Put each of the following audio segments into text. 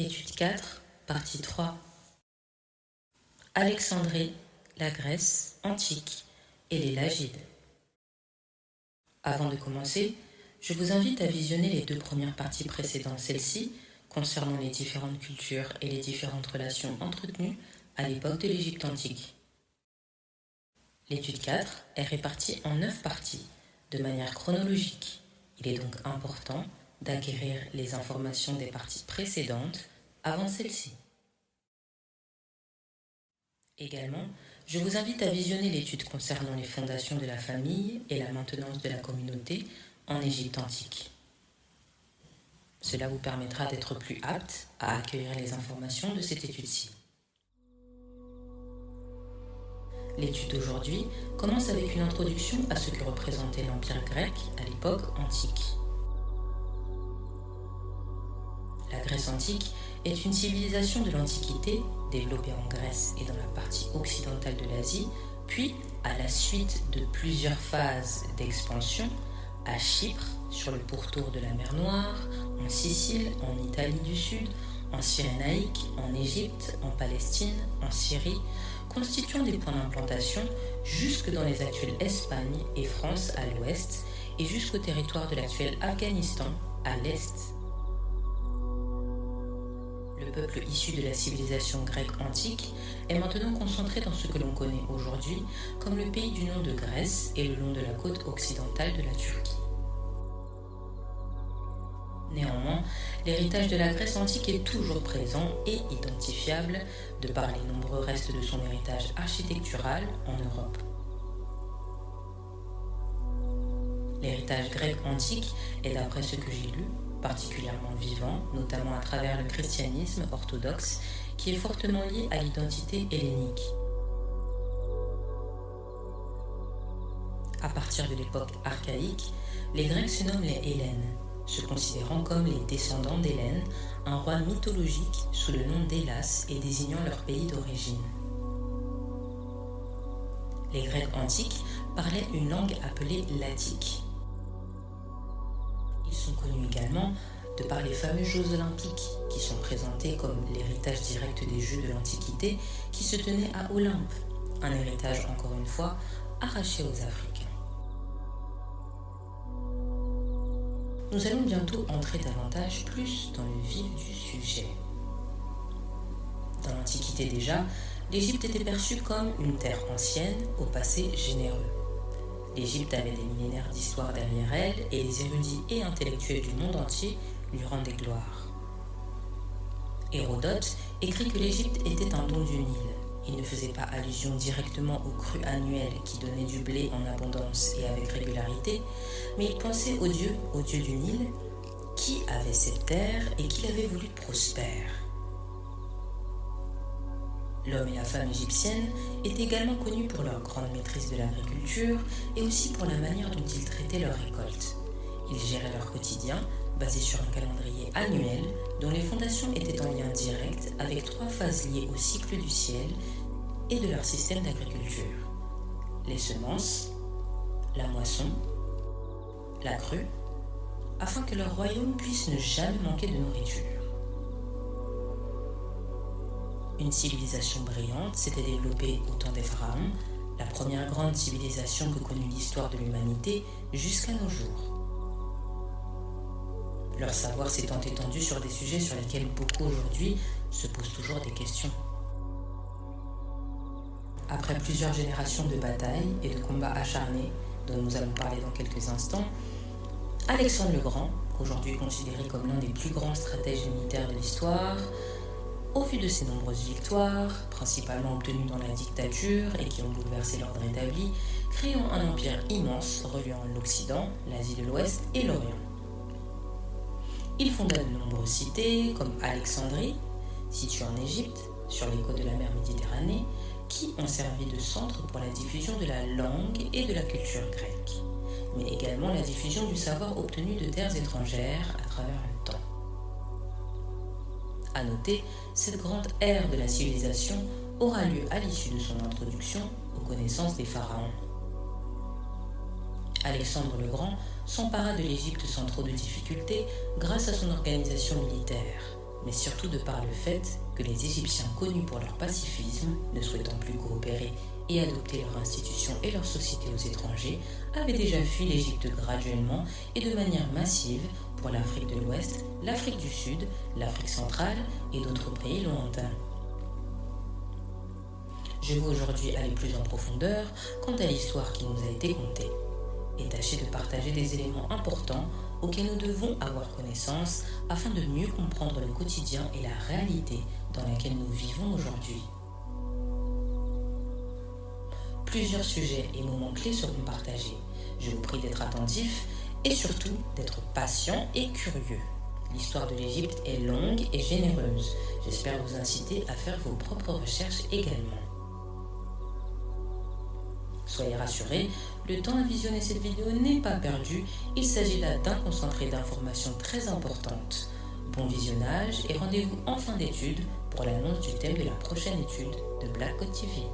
Étude 4, partie 3. Alexandrie, la Grèce antique et les Lagides. Avant de commencer, je vous invite à visionner les 2 premières parties précédant celle-ci concernant les différentes cultures et les différentes relations entretenues à l'époque de l'Égypte antique. L'étude 4 est répartie en 9 parties, de manière chronologique. Il est donc important d'acquérir les informations des parties précédentes avant celle-ci. Également, je vous invite à visionner l'étude concernant les fondations de la famille et la maintenance de la communauté en Égypte antique. Cela vous permettra d'être plus apte à accueillir les informations de cette étude-ci. L'étude d'aujourd'hui commence avec une introduction à ce que représentait l'Empire grec à l'époque antique. La Grèce antique est une civilisation de l'Antiquité développée en Grèce et dans la partie occidentale de l'Asie, puis à la suite de plusieurs phases d'expansion à Chypre, sur le pourtour de la mer Noire, en Sicile, en Italie du Sud, en Cyrénaïque, en Égypte, en Palestine, en Syrie, constituant des points d'implantation jusque dans les actuelles Espagne et France à l'ouest et jusqu'au territoire de l'actuel Afghanistan à l'est. Le peuple issu de la civilisation grecque antique est maintenant concentré dans ce que l'on connaît aujourd'hui comme le pays du nom de Grèce et le long de la côte occidentale de la Turquie. Néanmoins, l'héritage de la Grèce antique est toujours présent et identifiable de par les nombreux restes de son héritage architectural en Europe. L'héritage grec antique est, d'après ce que j'ai lu, particulièrement vivant, notamment à travers le christianisme orthodoxe, qui est fortement lié à l'identité hellénique. À partir de l'époque archaïque, les Grecs se nomment les Hellènes, se considérant comme les descendants d'Hélène, un roi mythologique sous le nom d'Hélas et désignant leur pays d'origine. Les Grecs antiques parlaient une langue appelée l'attique. Ils sont connus également de par les fameux Jeux olympiques, qui sont présentés comme l'héritage direct des Jeux de l'Antiquité qui se tenaient à Olympe, un héritage encore une fois arraché aux Africains. Nous allons bientôt entrer davantage plus dans le vif du sujet. Dans l'Antiquité déjà, l'Égypte était perçue comme une terre ancienne, au passé généreux. L'Égypte avait des millénaires d'histoire derrière elle et les érudits et intellectuels du monde entier lui rendaient gloire. Hérodote écrit que l'Égypte était un don du Nil. Il ne faisait pas allusion directement aux crues annuelles qui donnaient du blé en abondance et avec régularité, mais il pensait au dieu du Nil, qui avait cette terre et qui l'avait voulu prospère. L'homme et la femme égyptienne étaient également connus pour leur grande maîtrise de l'agriculture et aussi pour la manière dont ils traitaient leurs récoltes. Ils géraient leur quotidien basé sur un calendrier annuel dont les fondations étaient en lien direct avec 3 phases liées au cycle du ciel et de leur système d'agriculture: les semences, la moisson, la crue, afin que leur royaume puisse ne jamais manquer de nourriture. Une civilisation brillante s'était développée au temps des pharaons, la première grande civilisation que connut l'histoire de l'humanité jusqu'à nos jours. Leur savoir s'étant étendu sur des sujets sur lesquels beaucoup aujourd'hui se posent toujours des questions. Après plusieurs générations de batailles et de combats acharnés, dont nous allons parler dans quelques instants, Alexandre le Grand, aujourd'hui considéré comme l'un des plus grands stratèges militaires de l'histoire, au vu de ses nombreuses victoires, principalement obtenues dans la dictature et qui ont bouleversé l'ordre établi, créant un empire immense reliant l'Occident, l'Asie de l'Ouest et l'Orient. Il fonda de nombreuses cités, comme Alexandrie, située en Égypte, sur les côtes de la mer Méditerranée, qui ont servi de centre pour la diffusion de la langue et de la culture grecque, mais également la diffusion du savoir obtenu de terres étrangères à travers le temps. À noter, cette grande ère de la civilisation aura lieu à l'issue de son introduction aux connaissances des pharaons. Alexandre le Grand s'empara de l'Égypte sans trop de difficultés grâce à son organisation militaire, mais surtout de par le fait que les Égyptiens connus pour leur pacifisme, ne souhaitant plus coopérer et adopter leurs institutions et leur société aux étrangers, avaient déjà fui l'Égypte graduellement et de manière massive pour l'Afrique de l'Ouest, l'Afrique du Sud, l'Afrique centrale et d'autres pays lointains. Je vais aujourd'hui aller plus en profondeur quant à l'histoire qui nous a été contée et tâcher de partager des éléments importants auxquels nous devons avoir connaissance afin de mieux comprendre le quotidien et la réalité dans laquelle nous vivons aujourd'hui. Plusieurs sujets et moments clés seront partagés. Je vous prie d'être attentifs et surtout d'être patient et curieux. L'histoire de l'Égypte est longue et généreuse. J'espère vous inciter à faire vos propres recherches également. Soyez rassurés, le temps à visionner cette vidéo n'est pas perdu, il s'agit là d'un concentré d'informations très importantes. Bon visionnage et rendez-vous en fin d'étude pour l'annonce du thème de la prochaine étude de Black Code TV.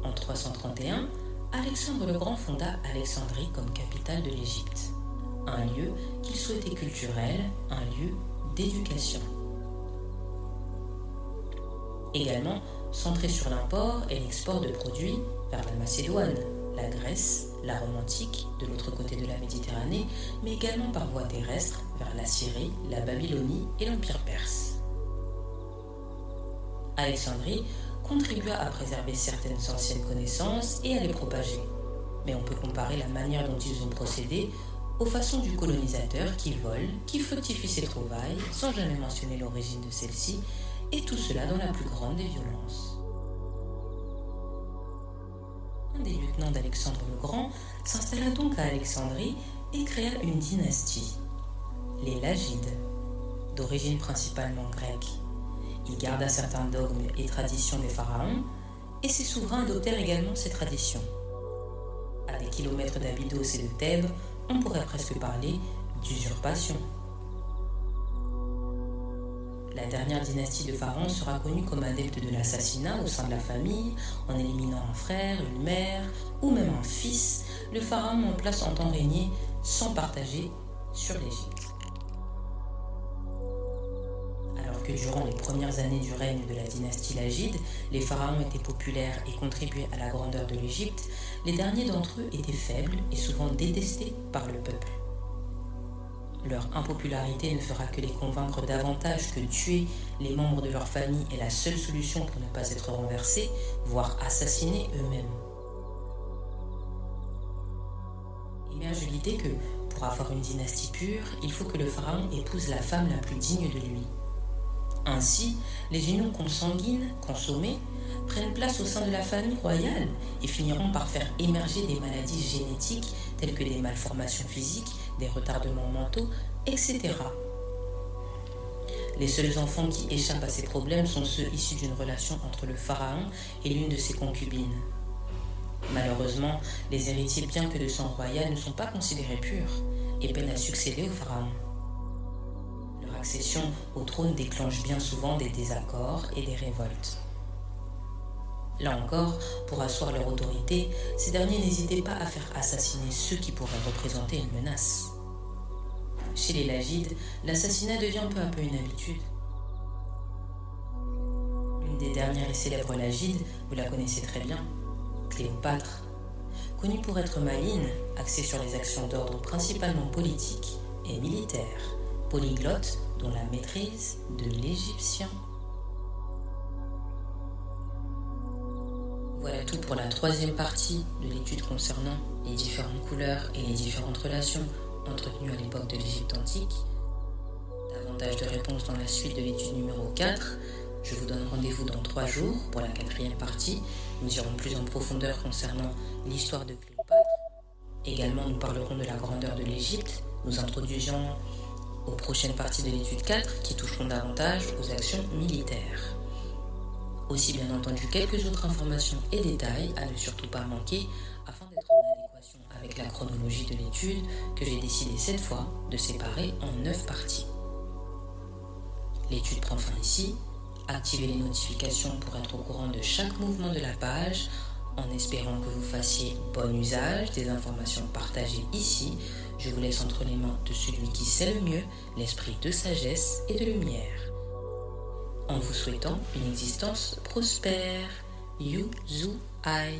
En 331, Alexandre le Grand fonda Alexandrie comme capitale de l'Égypte, un lieu qu'il souhaitait culturel, un lieu d'éducation. Également centré sur l'import et l'export de produits vers la Macédoine, la Grèce, la Rome antique de l'autre côté de la Méditerranée, mais également par voie terrestre vers la Syrie, la Babylonie et l'Empire perse. Alexandrie contribua à préserver certaines anciennes connaissances et à les propager. Mais on peut comparer la manière dont ils ont procédé aux façons du colonisateur qui vole, qui fructifie ses trouvailles sans jamais mentionner l'origine de celle-ci, et tout cela dans la plus grande des violences. Un des lieutenants d'Alexandre le Grand s'installa donc à Alexandrie et créa une dynastie, les Lagides, d'origine principalement grecque. Il garda certains dogmes et traditions des pharaons, et ses souverains adoptèrent également ces traditions. À des kilomètres d'Abydos et de Thèbes, on pourrait presque parler d'usurpation. La dernière dynastie de pharaons sera connue comme adepte de l'assassinat au sein de la famille, en éliminant un frère, une mère ou même un fils, le pharaon en place entend régner sans partager sur l'Égypte. Alors que durant les premières années du règne de la dynastie Lagide, les pharaons étaient populaires et contribuaient à la grandeur de l'Égypte, les derniers d'entre eux étaient faibles et souvent détestés par le peuple. Leur impopularité ne fera que les convaincre davantage que tuer les membres de leur famille est la seule solution pour ne pas être renversés, voire assassinés eux-mêmes. Émerge l'idée que, pour avoir une dynastie pure, il faut que le pharaon épouse la femme la plus digne de lui. Ainsi, les unions consanguines, consommées, prennent place au sein de la famille royale et finiront par faire émerger des maladies génétiques telles que des malformations physiques, des retardements mentaux, etc. Les seuls enfants qui échappent à ces problèmes sont ceux issus d'une relation entre le pharaon et l'une de ses concubines. Malheureusement, les héritiers, bien que de sang royal, ne sont pas considérés purs et peinent à succéder au pharaon. Leur accession au trône déclenche bien souvent des désaccords et des révoltes. Là encore, pour asseoir leur autorité, ces derniers n'hésitaient pas à faire assassiner ceux qui pourraient représenter une menace. Chez les Lagides, l'assassinat devient peu à peu une habitude. L'une des dernières et célèbres Lagides, vous la connaissez très bien, Cléopâtre. Connue pour être maligne, axée sur les actions d'ordre principalement politiques et militaires, polyglotte dont la maîtrise de l'égyptien. Voilà tout pour la troisième partie de l'étude concernant les différentes couleurs et les différentes relations entretenues à l'époque de l'Égypte antique. Davantage de réponses dans la suite de l'étude numéro 4. Je vous donne rendez-vous dans 3 jours pour la 4e partie. Nous irons plus en profondeur concernant l'histoire de Cléopâtre. Également, nous parlerons de la grandeur de l'Égypte. Nous introduisons aux prochaines parties de l'étude 4 qui toucheront davantage aux actions militaires. Aussi bien entendu quelques autres informations et détails à ne surtout pas manquer afin d'être en adéquation avec la chronologie de l'étude que j'ai décidé cette fois de séparer en 9 parties. L'étude prend fin ici. Activez les notifications pour être au courant de chaque mouvement de la page en espérant que vous fassiez bon usage des informations partagées ici. Je vous laisse entre les mains de celui qui sait le mieux l'esprit de sagesse et de lumière. En vous souhaitant une existence prospère. Yu Zhu Ai.